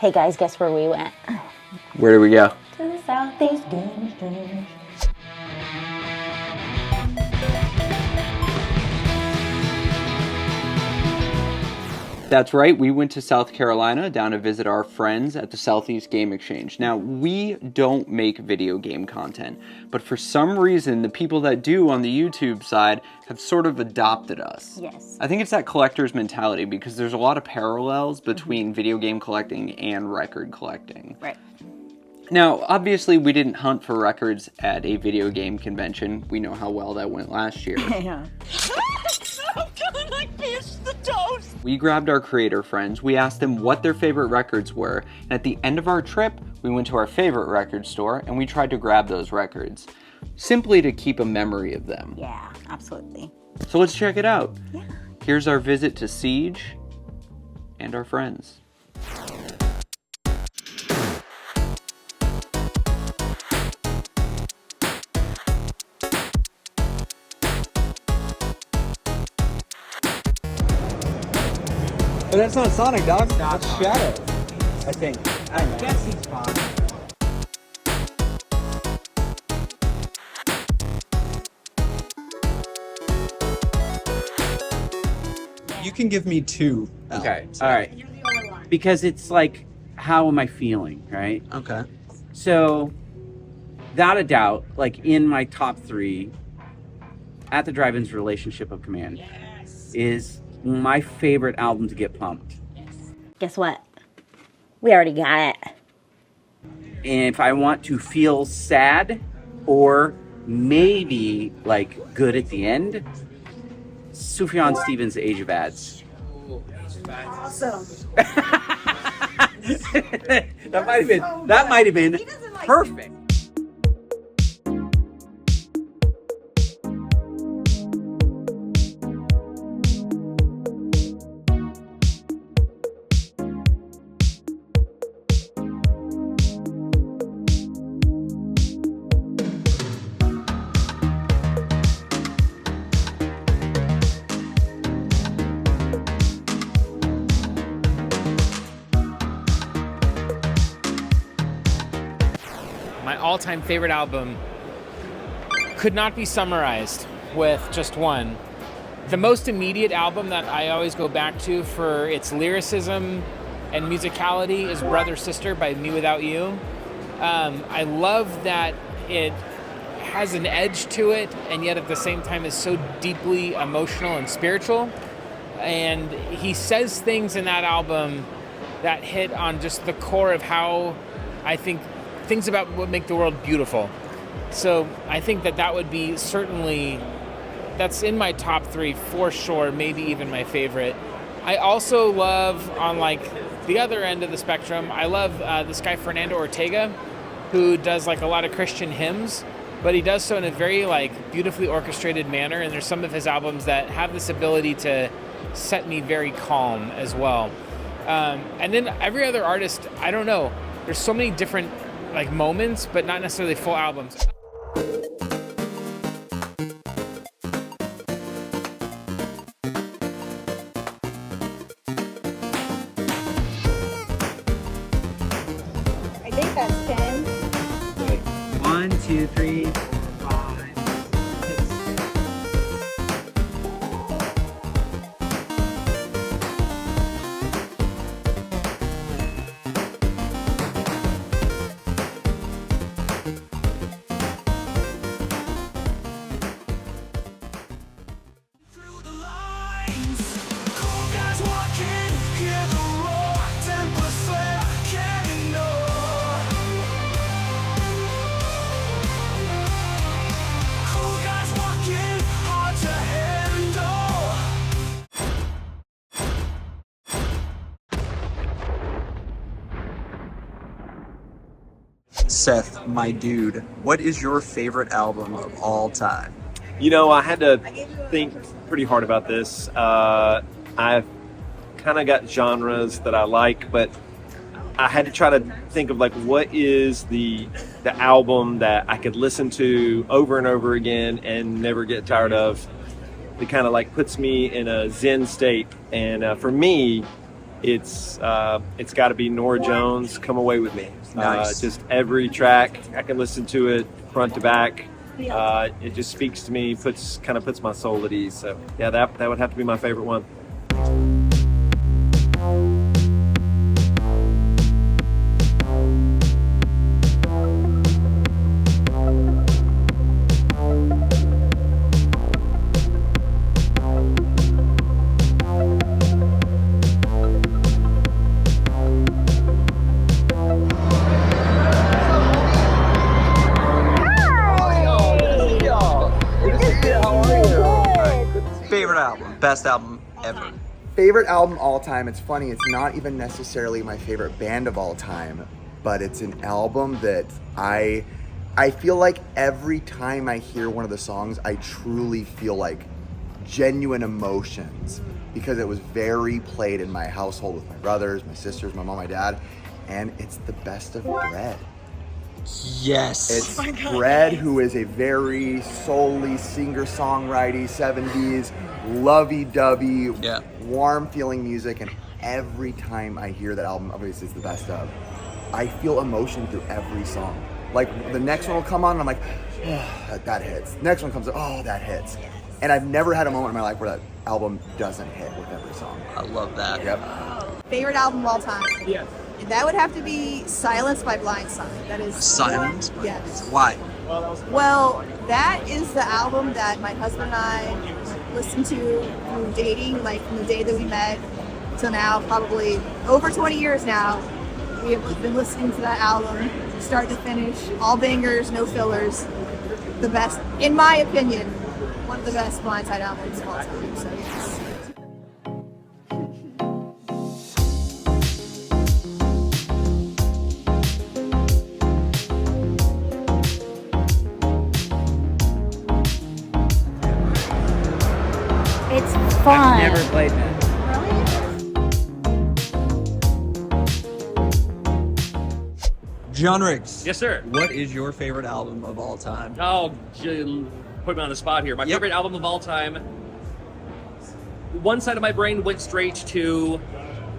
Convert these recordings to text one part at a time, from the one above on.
Hey guys, guess where we went? Where do we go? To the Southeast Game Exchange. That's right, we went to South Carolina down to visit our friends at the Southeast Game Exchange. Now, we don't make video game content, but for some reason, the people that do on the YouTube side have sort of adopted us. Yes. I think it's that collector's mentality because there's a lot of parallels between video game collecting and record collecting. Right. Now, obviously, we didn't hunt for records at a video game convention. We know how well that went last year. Yeah. We grabbed our creator friends, we asked them what their favorite records were, and at the end of our trip, we went to our favorite record store and we tried to grab those records, simply to keep a memory of them. Yeah, absolutely. So let's check it out. Yeah. Here's our visit to Siege and our friends. But that's not Sonic, dog. That's Shadow, I think. I guess he's fine. You can give me two. Okay, all right. Because it's like, how am I feeling, right? Okay. So, without a doubt, like in my top three, At the Drive-In's Relationship of Command is my favorite album to get pumped. Guess what? We already got it. And if I want to feel sad or maybe like good at the end, Sufjan Stevens' Age of Ads. Awesome. That might have been perfect. My all-time favorite album could not be summarized with just one. The most immediate album that I always go back to for its lyricism and musicality is Brother Sister by Me Without You. I love that it has an edge to it and yet at the same time is so deeply emotional and spiritual. And he says things in that album that hit on just the core of how I think things about what make the world beautiful. So I think that would be certainly, that's in my top three for sure, maybe even my favorite. I also love, on like the other end of the spectrum, I love this guy Fernando Ortega, who does like a lot of Christian hymns, but he does so in a very like beautifully orchestrated manner, and there's some of his albums that have this ability to set me very calm as well. And then every other artist, I don't know, there's so many different like moments, but not necessarily full albums. I think that's 10. 1, 2, 3, 5, 6. Seth, my dude, what is your favorite album of all time? You know, I had to think pretty hard about this. I've kind of got genres that I like, but I had to try to think of like what is the album that I could listen to over and over again and never get tired of. It kind of like puts me in a zen state. And for me, it's got to be Norah Jones, Come Away With Me. Nice. Just every track, I can listen to it front to back. It just speaks to me, puts my soul at ease. So yeah, that would have to be my favorite one. Favorite album, best album ever. Favorite album all time. It's funny, it's not even necessarily my favorite band of all time, but it's an album that I feel like every time I hear one of the songs, I truly feel like genuine emotions, because it was very played in my household with my brothers, my sisters, my mom, my dad, and it's The Best of Bread. Yes. It's Bread, who is a very solely singer-songwriter, 70s, lovey-dovey, warm-feeling music, and every time I hear that album, obviously it's The Best of, I feel emotion through every song. Like, the next one will come on, and I'm like, oh, that hits. Next one comes, oh, that hits. And I've never had a moment in my life where that album doesn't hit with every song. I love that. Yep. Favorite album of all time? Yes. That would have to be Silence by Blindside. That is Silence? Yes. Why? Well, that is the album that my husband and I listened to through dating, like from the day that we met till now, probably over 20 years now. We have been listening to that album, start to finish, all bangers, no fillers. The best, in my opinion, one of the best Blindside albums of all time. So yes. It's fun. I've never played that. John Riggs. Yes, sir. What is your favorite album of all time? Oh, put me on the spot here. My favorite album of all time. One side of my brain went straight to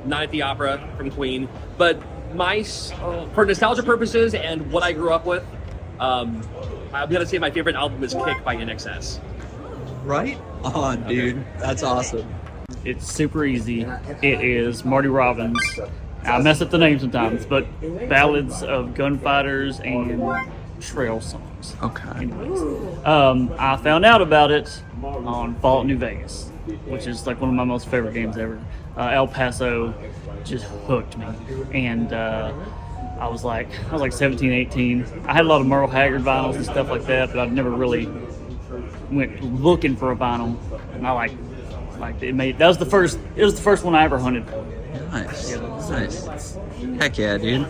Night at the Opera from Queen, but for nostalgia purposes and what I grew up with, I'm gonna say my favorite album is Kick by NXS. Right on, dude. Okay. That's awesome. It's super easy. It is Marty Robbins. I mess up the name sometimes, but ballads of gunfighters and trail songs. Okay. Anyways, I found out about it on Fallout New Vegas, which is like one of my most favorite games ever. El Paso just hooked me, and I was like 17, 18. I had a lot of Merle Haggard vinyls and stuff like that, but I've never really went looking for a vinyl, and I like it. That was the first. It was the first one I ever hunted for. Nice. Yeah, Nice. Heck yeah, dude.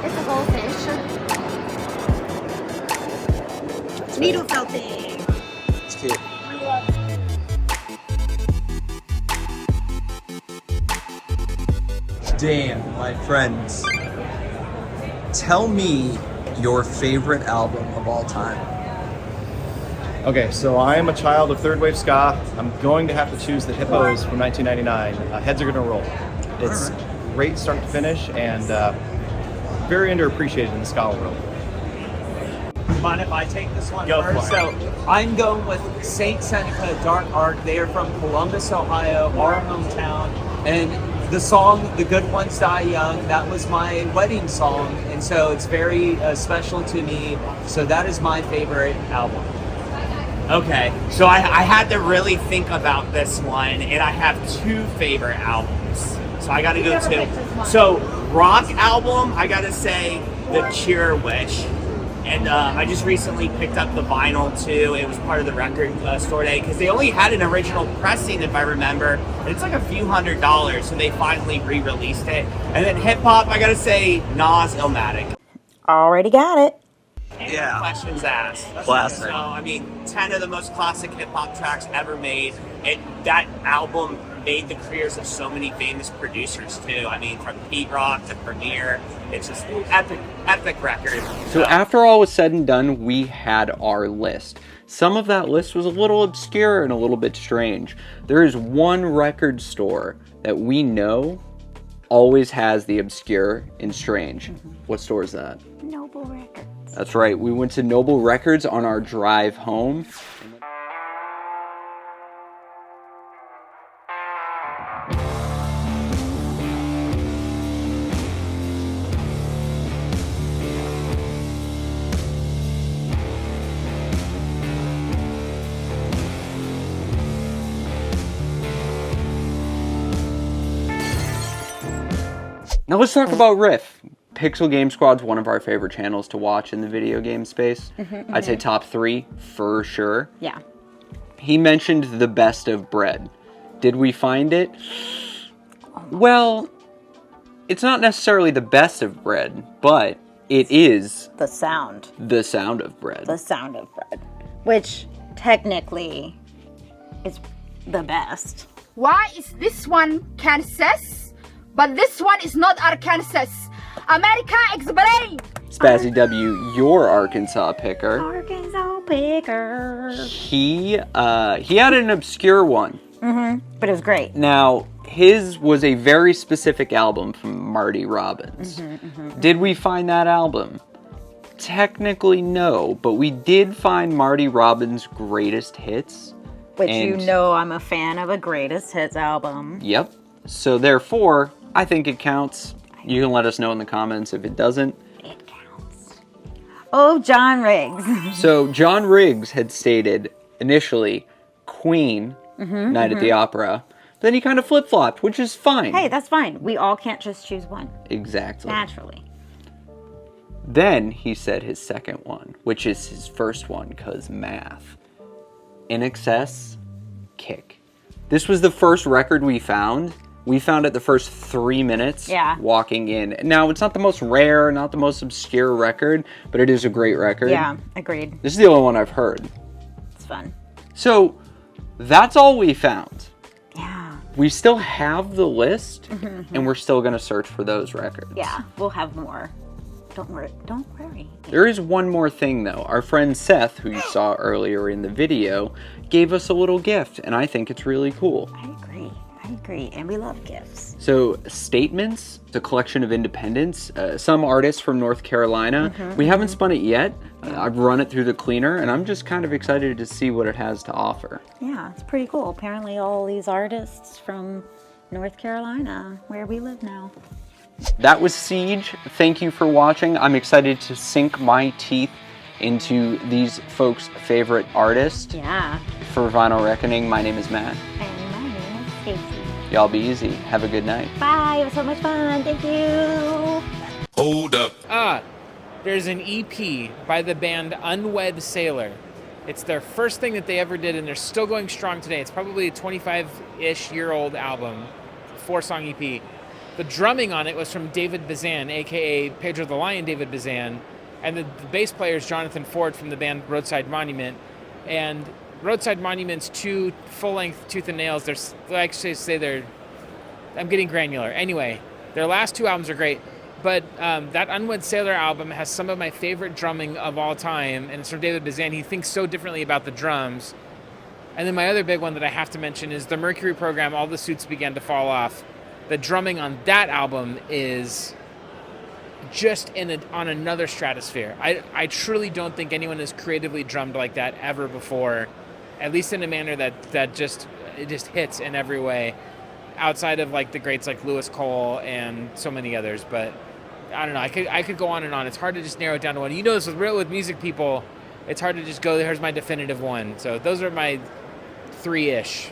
It's a goldfish. Needle felting. It's cute. Dan, my friends, tell me your favorite album of all time. Okay, so I am a child of third wave ska. I'm going to have to choose the Hippos from 1999. Heads Are Gonna Roll. It's great start to finish and very underappreciated in the ska world. Mind if I take this one Go first? for it. So I'm going with Saint Seneca Dark Art. They are from Columbus, Ohio, our hometown. And the song, The Good Ones Die Young, that was my wedding song. And so it's very special to me. So that is my favorite album. Okay, so I had to really think about this one, and I have two favorite albums. So I gotta go two. So rock album, I gotta say The Cure Wish. And I just recently picked up the vinyl too. It was part of the record store day because they only had an original pressing, if I remember. And it's like a few $100s, so they finally re-released it. And then hip hop, I gotta say Nas Illmatic. Already got it. Yeah. Questions asked. Classic. So, I mean, 10 of the most classic hip hop tracks ever made. That album made the careers of so many famous producers, too. I mean, from Pete Rock to Premier. It's just epic record. So after all was said and done, we had our list. Some of that list was a little obscure and a little bit strange. There is one record store that we know always has the obscure and strange. What store is that? Noble Records. That's right. We went to Noble Records on our drive home. Now let's talk about Riff. Pixel Game Squad's one of our favorite channels to watch in the video game space. I'd say top 3 for sure. Yeah. He mentioned the best of bread. Did we find it? Well, it's not necessarily the best of bread, but it is The sound. the sound of bread. The sound of bread. Which technically is the best. Why is this one Kansas, but this one is not Arkansas? America, explain! Spazzy W, your Arkansas picker. Arkansas picker. He had an obscure one. But it was great. Now, his was a very specific album from Marty Robbins. Did we find that album? Technically, no, but we did find Marty Robbins' greatest hits. Which and, you know I'm a fan of a greatest hits album. Yep. So therefore, I think it counts. You can let us know in the comments if it doesn't. It counts. Oh, John Riggs. So John Riggs had stated initially Queen, Night at the Opera. Then he kind of flip-flopped, which is fine. Hey, that's fine. We all can't just choose one. Exactly. Naturally. Then he said his second one, which is his first one, because math. In Excess, Kick. This was the first record we found. We found it the first 3 minutes walking in. Now, it's not the most rare, not the most obscure record, but it is a great record. Yeah, agreed. This is the only one I've heard. It's fun. So, that's all we found. Yeah. We still have the list, and we're still going to search for those records. Yeah, we'll have more. Don't worry. Don't worry. There is one more thing, though. Our friend Seth, who you saw earlier in the video, gave us a little gift, and I think it's really cool. I agree, and we love gifts. So, Statements, the collection of independents, some artists from North Carolina. We haven't spun it yet. I've run it through the cleaner, and I'm just kind of excited to see what it has to offer. Yeah, it's pretty cool. Apparently all these artists from North Carolina, where we live now. That was Siege. Thank you for watching. I'm excited to sink my teeth into these folks' favorite artist. Yeah. For Vinyl Reckoning, my name is Matt. And my name is Stacy. Y'all be easy. Have a good night. Bye. It was so much fun. Thank you. Hold up. There's an EP by the band Unwed Sailor. It's their first thing that they ever did, and they're still going strong today. It's probably a 25-ish year old album, 4-song EP. The drumming on it was from David Bazan, a.k.a. Pedro the Lion David Bazan, and the bass player is Jonathan Ford from the band Roadside Monument. And Roadside Monument's 2 full-length Tooth and Nails, I'm getting granular. Anyway, their last 2 albums are great, but that Unwed Sailor album has some of my favorite drumming of all time, and it's from David Bazan. He thinks so differently about the drums. And then my other big one that I have to mention is the Mercury Program, All the Suits Began to Fall Off. The drumming on that album is just on another stratosphere. I truly don't think anyone has creatively drummed like that ever before, at least in a manner that just hits in every way, outside of like the greats like Lewis Cole and so many others. But I don't know. I could go on and on. It's hard to just narrow it down to one. You know this with music people, it's hard to just go, here's my definitive one. So those are my 3-ish.